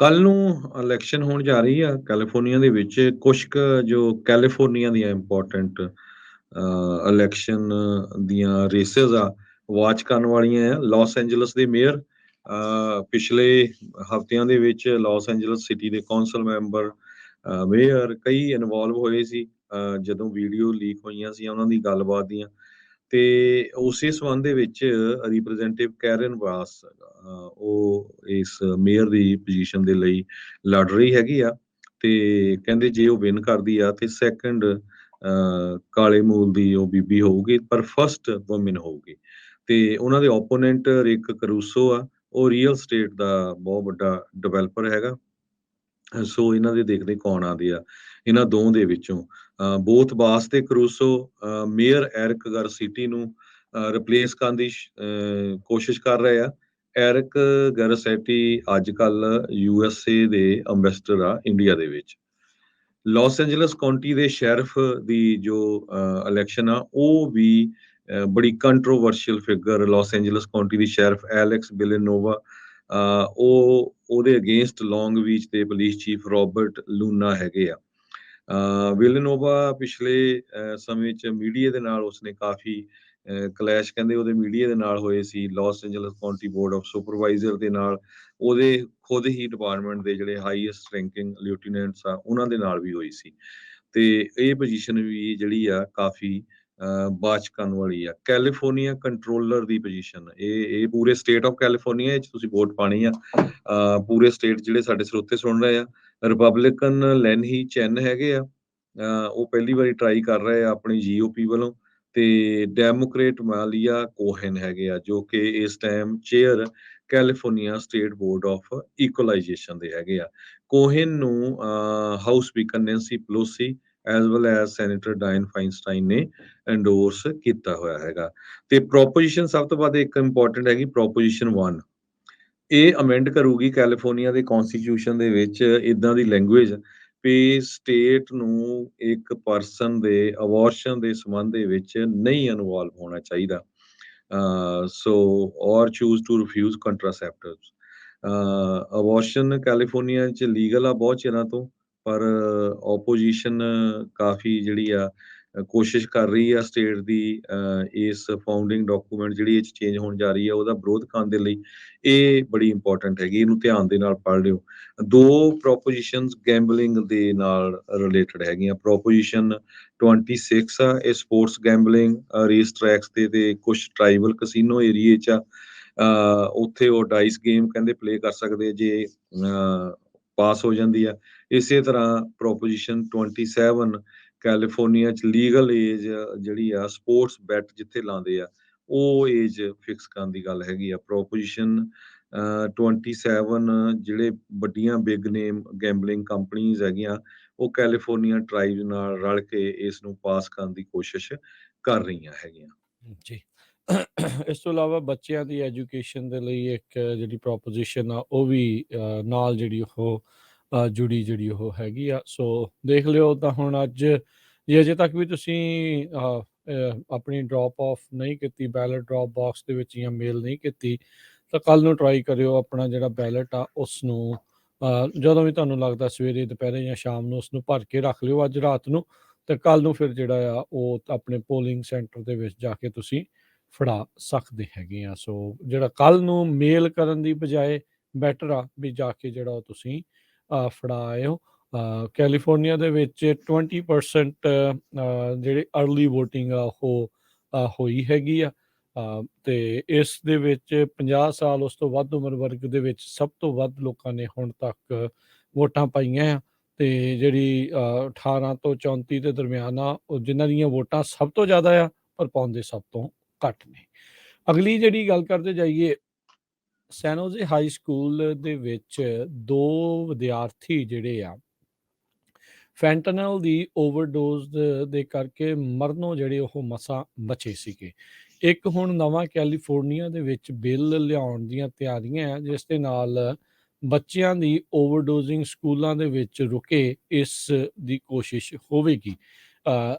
ਕੱਲ ਨੂੰ ਇਲੈਕਸ਼ਨ ਹੋਣ ਜਾ ਰਹੀ ਆ ਕੈਲੀਫੋਰਨੀਆ ਦੇ ਵਿੱਚ ਕੁਛ ਕੁ ਜੋ ਕੈਲੀਫੋਰਨੀਆ ਦੀਆਂ ਇੰਪੋਰਟੈਂਟ ਇਲੈਕਸ਼ਨ ਦੀਆਂ ਰੇਸਿਸ ਆ ਵਾਚ ਕਰਨ ਵਾਲੀਆਂ ਆ ਲਾਸ ਐਂਜਲਸ ਦੇ ਮੇਅਰ ਪਿਛਲੇ ਹਫ਼ਤਿਆਂ ਦੇ ਵਿੱਚ ਲਾਸ ਐਂਜਲਸ ਸਿਟੀ ਦੇ ਕੌਂਸਲ ਮੈਂਬਰ ਮੇਅਰ ਕਈ ਇਨਵੋਲਵ ਹੋਏ ਸੀ ਜਦੋਂ ਵੀਡੀਓ ਲੀਕ ਹੋਈਆਂ ਸੀ ਉਹਨਾਂ ਦੀ ਗੱਲਬਾਤ ਦੀਆਂ ਤੇ ਉਸੇ ਸੰਬੰਧ ਦੇ ਵਿੱਚ ਰਿਪਰੈਜ਼ੈਂਟੇਟਿਵ ਕੈਰਨ ਬਾਸ ਉਹ ਇਸ ਮੇਅਰ ਦੀ ਪੋਜੀਸ਼ਨ ਦੇ ਲਈ ਲੜ ਰਹੀ ਹੈਗੀ ਆ ਤੇ ਕਹਿੰਦੇ ਜੇ ਉਹ ਵਿਨ ਕਰਦੀ ਆ ਤੇ ਸੈਕੰਡ ਕਾਲੇ ਮੂਲ ਦੀ ਉਹ ਬੀਬੀ ਹੋਊਗੀ ਪਰ ਫਸਟ ਵੂਮਨ ਹੋਊਗੀ ਤੇ ਉਹਨਾਂ ਦੇ ਓਪੋਨੈਂਟ ਰਿਕ ਕਰੂਸੋ ਆ ਉਹ ਰੀਅਲ ਸਟੇਟ ਦਾ ਬਹੁਤ ਵੱਡਾ ਡਿਵੈਲਪਰ ਹੈਗਾ ਸੋ ਇਹਨਾਂ ਦੇ ਦੇਖਦੇ ਕੌਣ ਆਉਂਦੇ ਆ ਇਹਨਾਂ ਦੋਵਾਂ ਦੇ ਵਿੱਚੋਂ ਬੋਥ ਬਾਸ ਤੇ ਕਰੂਸੋ ਮੇਅਰ ਐਰਿਕ ਗਰਸਿਟੀ ਨੂੰ ਰਿਪਲੇਸ ਕਰਨ ਦੀ ਕੋਸ਼ਿਸ਼ ਕਰ ਰਹੇ ਆ ਐਰਿਕ ਗਰਸੈਟੀ ਅੱਜ ਕੱਲ ਯੂਐਸਏ ਦੇ ਅੰਬੈਸਡਰ ਆ ਇੰਡੀਆ ਦੇ ਵਿੱਚ ਲਾਸ ਐਂਜਲਸ ਕਾਉਂਟੀ ਦੇ ਸ਼ੈਰਿਫ ਦੀ ਜੋ ਇਲੈਕਸ਼ਨ ਆ ਉਹ ਵੀ ਬੜੀ controversial figure Los Angeles County ਦੀ ਸ਼ੈਰਿਫ ਐਲੈਕਸ ਬਿਲੇਨੋਵਾ ਉਹ ਉਹਦੇ ਅਗੇਂਸਟ ਲੌਂਗ ਬੀਚ ਦੇ ਪੁਲਿਸ ਚੀਫ ਰਾਬਰਟ ਲੂਨਾ ਹੈਗੇ ਆ ਵਿਲਨੋਵਾ ਪਿਛਲੇ ਸਮੇਂ 'ਚ ਮੀਡੀਆ ਦੇ ਨਾਲ ਉਸਨੇ ਕਾਫੀ ਕਲੈਸ਼ ਕਹਿੰਦੇ ਉਹਦੇ ਮੀਡੀਆ ਦੇ ਨਾਲ ਹੋਏ ਸੀ Los Angeles county board of supervisor ਦੇ ਨਾਲ ਉਹਦੇ ਖੁਦ ਹੀ ਡਿਪਾਰਟਮੈਂਟ ਦੇ ਜਿਹੜੇ ਹਾਈਐਸਟ ਰੈਂਕਿੰਗ ਲਿeutenants ਆ ਉਹਨਾਂ ਦੇ ਨਾਲ ਵੀ ਹੋਈ ਸੀ ਤੇ ਇਹ ਪੋਜੀਸ਼ਨ ਵੀ ਜਿਹੜੀ ਆ ਕਾਫੀ ਬਾਚਕਨ ਵਾਲੀ ਆ ਕੈਲੀਫੋਰਨੀਆ ਕੰਟਰੋਲਰ ਦੀ ਪੋਜੀਸ਼ਨ ਇਹ ਪੂਰੇ ਸਟੇਟ ਆਫ ਕੈਲੀਫੋਰਨੀਆ ਵਿੱਚ ਤੁਸੀਂ ਵੋਟ ਪਾਣੀ ਆ ਪੂਰੇ ਸਟੇਟ ਜਿਹੜੇ ਸਾਡੇ ਸਰੋਤੇ ਸੁਣ ਰਹੇ ਆ ਰਿਪਬਲਿਕਨ ਲੈਨਹੀ ਚੈਨ ਹੈਗੇ ਆ ਉਹ ਪਹਿਲੀ ਵਾਰੀ ਟਰਾਈ ਕਰ ਰਹੇ ਆ ਆਪਣੀ ਜੀਓਪੀ ਵੱਲੋਂ ਤੇ ਡੈਮੋਕ੍ਰੇਟ ਮਾਲੀਆ ਕੋਹਨ ਹੈਗੇ ਆ ਜੋ ਕਿ ਇਸ time chair California state board of equalization ਦੇ ਹੈਗੇ ਆ ਕੋਹਨ ਨੂੰ house speaker Nancy Pelosi as well as senator Dianne Feinstein ਨੇ ਐਂਡੋਰਸ ਕੀਤਾ ਹੋਇਆ ਹੈਗਾ ਤੇ ਪ੍ਰੋਪੋਜੀਸ਼ਨ ਸਭ ਤੋਂ ਵੱਧ ਇੱਕ ਇੰਪੋਰਟੈਂਟ ਹੈਗੀ ਪ੍ਰੋਪੋਜੀਸ਼ਨ 1 ਇਹ ਅਮੈਂਡ ਕਰੂਗੀ ਕੈਲੀਫੋਰਨੀਆ ਦੇ ਕਨਸਟੀਟਿਊਸ਼ਨ ਦੇ ਵਿੱਚ ਇਦਾਂ ਦੀ ਲੈਂਗੁਏਜ ਵੀ ਸਟੇਟ ਨੂੰ ਇੱਕ ਪਰਸਨ ਦੇ ਅਬੋਰਸ਼ਨ ਦੇ ਸੰਬੰਧ ਦੇ ਵਿੱਚ ਨਹੀਂ ਇਨਵੋਲਵ ਹੋਣਾ ਚਾਹੀਦਾ so or choose to refuse contraceptives abortion California 'ਚ ਲੀਗਲ ਆ ਬਹੁਤ ਚਿਰਾਂ ਤੋਂ ਪਰ ਓਪੋਜੀਸ਼ਨ ਕਾਫੀ ਜਿਹੜੀ ਆ ਕੋਸ਼ਿਸ਼ ਕਰ ਰਹੀ ਆ ਸਟੇਟ ਦੀ ਇਸ ਫਾਊਂਡਿੰਗ ਡਾਕੂਮੈਂਟ ਜਿਹੜੀ ਇਹ 'ਚ ਚੇਂਜ ਹੋਣ ਜਾ ਰਹੀ ਆ ਉਹਦਾ ਵਿਰੋਧ ਕਰਨ ਦੇ ਲਈ ਇਹ ਬੜੀ ਇੰਪੋਰਟੈਂਟ ਹੈਗੀ ਇਹਨੂੰ ਧਿਆਨ ਦੇ ਨਾਲ ਪੜ੍ਹ ਲਿਓ ਦੋ ਪ੍ਰੋਪੋਜੀਸ਼ਨਸ ਗੈਂਬਲਿੰਗ ਦੇ ਨਾਲ ਰਿਲੇਟਡ ਹੈਗੀਆਂ ਪ੍ਰੋਪੋਜੀਸ਼ਨ 26 ਆ ਇਹ ਸਪੋਰਟਸ ਗੈਂਬਲਿੰਗ ਰੇਸ ਟਰੈਕਸ ਤੇ ਕੁਝ ਟ੍ਰਾਈਬਲ ਕਸੀਨੋ ਏਰੀਏ 'ਚ ਉੱਥੇ ਉਹ ਡਾਈਸ ਗੇਮ ਕਹਿੰਦੇ ਪਲੇ ਕਰ ਸਕਦੇ ਜੇ ਪਾਸ ਹੋ ਜਾਂਦੀ ਆ ਇਸੇ ਤਰ੍ਹਾਂ ਪ੍ਰੋਪੋਜੀਸ਼ਨ 27 ਕੈਲੀਫੋਰਨੀਆ 'ਚ ਲੀਗਲ ਏਜ ਜਿਹੜੀ ਆ ਸਪੋਰਟਸ ਬੈਟ ਜਿੱਥੇ ਲਾਉਂਦੇ ਆ ਉਹ ਏਜ ਫਿਕਸ ਕਰਨ ਦੀ ਗੱਲ ਹੈਗੀ ਆ ਪ੍ਰੋਪੋਜੀਸ਼ਨ 27 ਜਿਹੜੇ ਵੱਡੀਆਂ ਬਿਗ ਨੇਮ ਗੈਂਬਲਿੰਗ ਕੰਪਨੀਆਂ ਹੈਗੀਆਂ ਉਹ ਕੈਲੀਫੋਰਨੀਆ ਟ੍ਰਾਈਬ ਨਾਲ ਰਲ ਕੇ ਇਸ ਨੂੰ ਪਾਸ ਕਰਨ ਦੀ ਕੋਸ਼ਿਸ਼ ਕਰ ਰਹੀਆਂ ਹੈਗੀਆਂ ਜੀ ਇਸ ਤੋਂ ਇਲਾਵਾ ਬੱਚਿਆਂ ਦੀ ਐਜੂਕੇਸ਼ਨ ਦੇ ਲਈ ਇੱਕ ਜਿਹੜੀ ਪ੍ਰੋਪੋਜੀਸ਼ਨ ਆ ਉਹ ਵੀ ਨਾਲ ਜਿਹੜੀ ਉਹ ਜੁੜੀ ਜਿਹੜੀ ਉਹ ਹੈਗੀ ਆ ਸੋ ਦੇਖ ਲਿਓ ਤਾਂ ਹੁਣ ਅੱਜ ਜੇ ਅਜੇ ਤੱਕ ਵੀ ਤੁਸੀਂ ਆਪਣੀ ਡ੍ਰੌਪ ਆਫ ਨਹੀਂ ਕੀਤੀ ਬੈਲਟ ਡ੍ਰੌਪ ਬਾਕਸ ਦੇ ਵਿੱਚ ਜਾਂ ਮੇਲ ਨਹੀਂ ਕੀਤੀ ਤਾਂ ਕੱਲ ਨੂੰ ਟਰਾਈ ਕਰਿਓ ਆਪਣਾ ਜਿਹੜਾ ਬੈਲਟ ਆ ਉਸ ਨੂੰ ਜਦੋਂ ਵੀ ਤੁਹਾਨੂੰ ਲੱਗਦਾ ਸਵੇਰੇ ਦੁਪਹਿਰੇ ਜਾਂ ਸ਼ਾਮ ਨੂੰ ਉਸ ਨੂੰ ਭਰ ਕੇ ਰੱਖ ਲਿਓ ਅੱਜ ਰਾਤ ਨੂੰ ਤੇ ਕੱਲ ਨੂੰ ਫਿਰ ਜਿਹੜਾ ਆ ਉਹ ਆਪਣੇ ਪੋਲਿੰਗ ਸੈਂਟਰ ਦੇ ਵਿੱਚ ਜਾ ਕੇ ਤੁਸੀਂ ਫੜਾ ਸਕਦੇ ਹੈਗੇ ਆ ਸੋ ਜਿਹੜਾ ਕੱਲ ਨੂੰ ਮੇਲ ਕਰਨ ਦੀ ਬਜਾਏ ਬੈਟਰ ਆ ਵੀ ਜਾ ਕੇ ਜਿਹੜਾ ਉਹ ਤੁਸੀਂ ਫੜਾ ਆਇਓ ਕੈਲੀਫੋਰਨੀਆ ਦੇ ਵਿੱਚ 20% ਜਿਹੜੀ ਅਰਲੀ ਵੋਟਿੰਗ ਆ ਉਹ ਹੋਈ ਹੈਗੀ ਆ ਤੇ ਇਸ ਦੇ ਵਿੱਚ 50 ਸਾਲ ਉਸ ਤੋਂ ਵੱਧ ਉਮਰ ਵਰਗ ਦੇ ਵਿੱਚ ਸਭ ਤੋਂ ਵੱਧ ਲੋਕਾਂ ਨੇ ਹੁਣ ਤੱਕ ਵੋਟਾਂ ਪਾਈਆਂ ਆ ਤੇ ਜਿਹੜੀ 18 ਤੋਂ 34 ਦੇ ਦਰਮਿਆਨ ਆ ਉਹ ਜਿਨ੍ਹਾਂ ਦੀਆਂ ਵੋਟਾਂ ਸਭ ਤੋਂ ਜ਼ਿਆਦਾ ਆ ਪਰ ਪਾਉਂਦੇ ਸਭ ਤੋਂ ਘੱਟ ਨੇ ਅਗਲੀ ਜਿਹੜੀ ਗੱਲ ਕਰਦੇ ਜਾਈਏ ਸੈਨੋਜ਼ੇ ਹਾਈ ਸਕੂਲ ਦੇ ਵਿੱਚ ਦੋ ਵਿਦਿਆਰਥੀ ਜਿਹੜੇ ਆ ਫੈਂਟਨਲ ਦੀ ਓਵਰਡੋਜ਼ ਦੇ ਕਰਕੇ ਮਰਨੋਂ ਜਿਹੜੇ ਉਹ ਮਸਾਂ ਬਚੇ ਸੀਗੇ ਇੱਕ ਹੁਣ ਨਵਾਂ ਕੈਲੀਫੋਰਨੀਆ ਦੇ ਵਿੱਚ ਬਿੱਲ ਲਿਆਉਣ ਦੀਆਂ ਤਿਆਰੀਆਂ ਆ ਜਿਸ ਦੇ ਨਾਲ ਬੱਚਿਆਂ ਦੀ ਓਵਰਡੋਜ਼ਿੰਗ ਸਕੂਲਾਂ ਦੇ ਵਿੱਚ ਰੁਕੇ ਇਸ ਦੀ ਕੋਸ਼ਿਸ਼ ਹੋਵੇਗੀ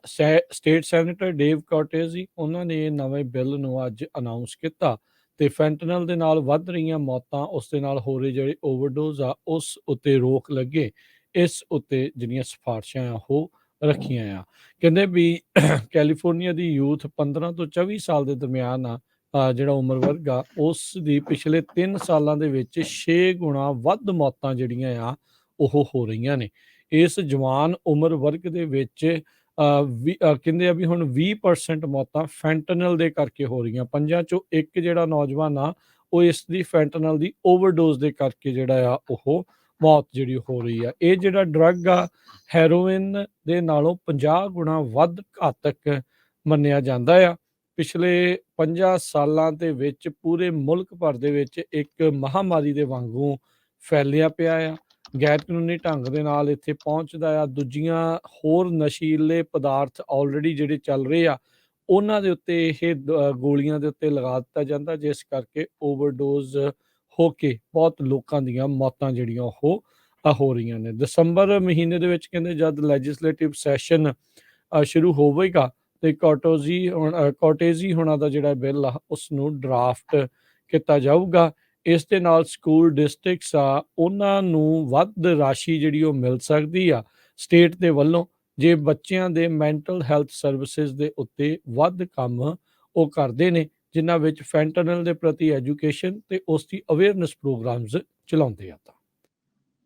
ਸਟੇਟ ਸੈਨੇਟਰ ਡੇਵ ਕਾਟੇਜ਼ੀ ਉਹਨਾਂ ਨੇ ਨਵੇਂ ਬਿੱਲ ਨੂੰ ਅੱਜ ਅਨਾਉਂਸ ਕੀਤਾ ਤੇ ਫੈਂਟਨਲ ਦੇ ਨਾਲ ਵੱਧ ਰਹੀਆਂ ਮੌਤਾਂ, ਉਸ ਦੇ ਨਾਲ ਹੋ ਰਹੇ ਜਿਹੜੇ ਓਵਰਡੋਜ਼ ਆ, ਉਸ ਉੱਤੇ ਰੋਕ ਲੱਗੇ, ਇਸ ਉੱਤੇ ਜਿਹੜੀਆਂ ਸਿਫਾਰਸ਼ਾਂ ਆ ਉਹ ਰੱਖੀਆਂ ਆ। ਕਹਿੰਦੇ ਵੀ ਕੈਲੀਫੋਰਨੀਆ ਦੀ ਯੂਥ 15 ਤੋਂ 24 ਸਾਲ ਦੇ ਦਰਮਿਆਨ ਆ, ਜਿਹੜਾ ਉਮਰ ਵਰਗ ਆ, ਉਸ ਦੀ ਪਿਛਲੇ 3 ਸਾਲਾਂ ਦੇ ਵਿੱਚ 6 ਗੁਣਾ ਵੱਧ ਮੌਤਾਂ ਜਿਹੜੀਆਂ ਆ ਉਹ ਹੋ ਰਹੀਆਂ ਨੇ। ਇਸ ਜਵਾਨ ਉਮਰ ਵਰਗ ਦੇ ਵਿੱਚ ਕਹਿੰਦੇ ਆ ਵੀ ਹੁਣ 20% ਮੌਤਾਂ ਫੈਂਟਨਲ ਦੇ ਕਰਕੇ ਹੋ ਰਹੀਆਂ। 5 ਚੋਂ 1 ਜਿਹੜਾ ਨੌਜਵਾਨ ਆ, ਉਹ ਇਸ ਦੀ ਫੈਂਟਨਲ ਦੀ ਓਵਰਡੋਜ਼ ਦੇ ਕਰਕੇ ਜਿਹੜਾ ਆ ਉਹ ਮੌਤ ਜਿਹੜੀ ਹੋ ਰਹੀ ਆ। ਇਹ ਜਿਹੜਾ ਡਰੱਗ ਆ, ਹੈਰੋਇਨ ਦੇ ਨਾਲੋਂ 50 ਗੁਣਾ ਵੱਧ ਘਾਤਕ ਮੰਨਿਆ ਜਾਂਦਾ ਆ। ਪਿਛਲੇ 50 ਸਾਲਾਂ ਦੇ ਵਿੱਚ ਪੂਰੇ ਮੁਲਕ ਭਰ ਦੇ ਵਿੱਚ ਇੱਕ ਮਹਾਮਾਰੀ ਦੇ ਵਾਂਗੂ ਫੈਲਿਆ ਪਿਆ ਆ। ਗੈਰ ਕਾਨੂੰਨੀ ਢੰਗ ਦੇ ਨਾਲ ਇੱਥੇ ਪਹੁੰਚਦਾ ਆ। ਦੂਜੀਆਂ ਹੋਰ ਨਸ਼ੀਲੇ ਪਦਾਰਥ ਆਲਰੇਡੀ ਜਿਹੜੇ ਚੱਲ ਰਹੇ ਆ, ਉਹਨਾਂ ਦੇ ਉੱਤੇ ਇਹ ਗੋਲੀਆਂ ਦੇ ਉੱਤੇ ਲਗਾ ਦਿੱਤਾ ਜਾਂਦਾ, ਜਿਸ ਕਰਕੇ ਓਵਰਡੋਜ਼ ਹੋ ਕੇ ਬਹੁਤ ਲੋਕਾਂ ਦੀਆਂ ਮੌਤਾਂ ਜਿਹੜੀਆਂ ਉਹ ਹੋ ਰਹੀਆਂ ਨੇ। ਦਸੰਬਰ ਮਹੀਨੇ ਦੇ ਵਿੱਚ ਕਹਿੰਦੇ ਜਦ ਲੈਜਿਸਲੇਟਿਵ ਸੈਸ਼ਨ ਸ਼ੁਰੂ ਹੋਵੇਗਾ ਤੇ ਕੋਟੇਜ਼ੀ ਹੋਣਾ ਦਾ ਜਿਹੜਾ ਬਿੱਲ ਆ ਉਸ ਨੂੰ ਡਰਾਫਟ ਕੀਤਾ ਜਾਊਗਾ। ਇਸ ਦੇ ਨਾਲ ਸਕੂਲ ਡਿਸਟ੍ਰਿਕਟਸ ਆ, ਉਹਨਾਂ ਨੂੰ ਵੱਧ ਰਾਸ਼ੀ ਜਿਹੜੀ ਉਹ ਮਿਲ ਸਕਦੀ ਆ ਸਟੇਟ ਦੇ ਵੱਲੋਂ, ਜੇ ਬੱਚਿਆਂ ਦੇ ਮੈਂਟਲ ਹੈਲਥ ਸਰਵਿਸਿਜ਼ ਦੇ ਉੱਤੇ ਵੱਧ ਕੰਮ ਉਹ ਕਰਦੇ ਨੇ, ਜਿਨ੍ਹਾਂ ਵਿੱਚ ਫੈਂਟਨਲ ਦੇ ਪ੍ਰਤੀ ਐਜੂਕੇਸ਼ਨ ਤੇ ਉਸ ਦੀ ਅਵੇਅਰਨੈਸ ਪ੍ਰੋਗਰਾਮਸ ਚਲਾਉਂਦੇ ਆ। ਤਾਂ